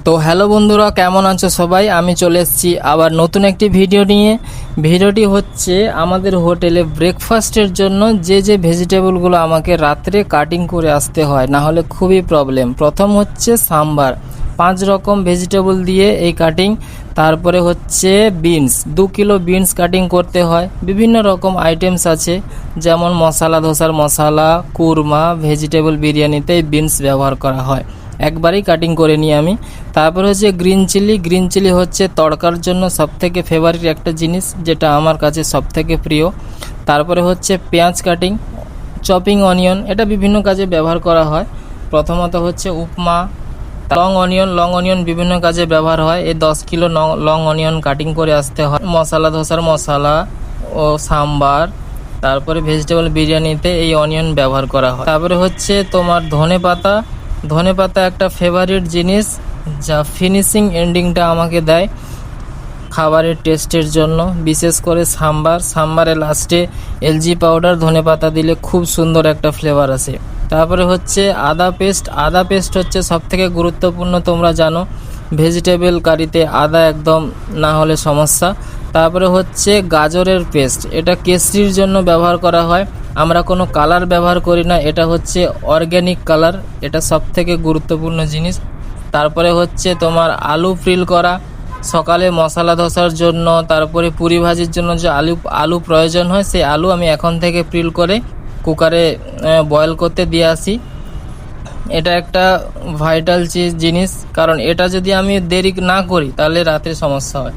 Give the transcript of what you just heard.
তো হ্যালো বন্ধুরা, কেমন আছো সবাই? আমি চলে এসেছি আবার নতুন একটি ভিডিও নিয়ে। ভিডিওটি হচ্ছে আমাদের হোটেলে ব্রেকফাস্টের জন্য যে ভেজিটেবলগুলো আমাকে রাত্রে কাটিং করে আসতে হয়, না হলে খুবই প্রবলেম। প্রথম হচ্ছে সাম্বার, 5 রকম ভেজিটেবল দিয়ে এই কাটিং। তারপরে হচ্ছে বিনস, 2 কিলো বিনস কাটিং করতে হয়। বিভিন্ন রকম আইটেমস আছে, যেমন মশলা ধোসার মশলা, কুরমা, ভেজিটেবল বিরিয়ানিতে এই বিনস ব্যবহার করা হয়। একবারেই কাটিং করে নিই আমি। তারপর হচ্ছে গ্রিন চিলি হচ্ছে তড়কার জন্য সবথেকে ফেভারিট একটা জিনিস, যেটা আমার কাছে সবথেকে প্রিয়। তারপরে হচ্ছে পেঁয়াজ কাটিং, চপিং অনিয়ন, এটা বিভিন্ন কাজে ব্যবহার করা হয়। প্রথমত হচ্ছে উপমা, লং অনিয়ন বিভিন্ন কাজে ব্যবহার হয়। এই 10 কিলো লং অনিয়ন কাটিং করে আসতে হয়। মশলা ধোসার মশলা ও সাম্বার, তারপরে ভেজিটেবল বিরিয়ানিতে এই অনিয়ন ব্যবহার করা হয়। তারপরে হচ্ছে তোমার ধনেপাতা একটা ফেভারিট জিনিস, যা ফিনিশিং এন্ডিংটা আমাকে দেয় খাবারের টেস্টের জন্য। বিশেষ করে সাম্বারে লাস্টে এলজি পাউডার ধনেপাতা দিলে খুব সুন্দর একটা ফ্লেভার আসে। তারপরে হচ্ছে আদা পেস্ট হচ্ছে সবথেকে গুরুত্বপূর্ণ, তোমরা জানো ভেজিটেবল কারিতে আদা একদম না হলে সমস্যা। তারপরে হচ্ছে গাজরের পেস্ট, এটা কেশরির জন্য ব্যবহার করা হয়। আমরা কোনো কালার ব্যবহার করি না, এটা হচ্ছে অর্গ্যানিক কালার, এটা সবথেকে গুরুত্বপূর্ণ জিনিস। তারপরে হচ্ছে তোমার আলু ফ্রিল করা, সকালে মশলা ধোসার জন্য, তারপরে পুরি ভাজির জন্য যে আলু প্রয়োজন হয়, সেই আলু আমি এখন থেকে ফ্রিল করে কুকারে বয়েল করতে দিয়ে আসি। এটা একটা ভাইটাল জিনিস, কারণ এটা যদি আমি দেরি না করি তাহলে রাতে সমস্যা হয়।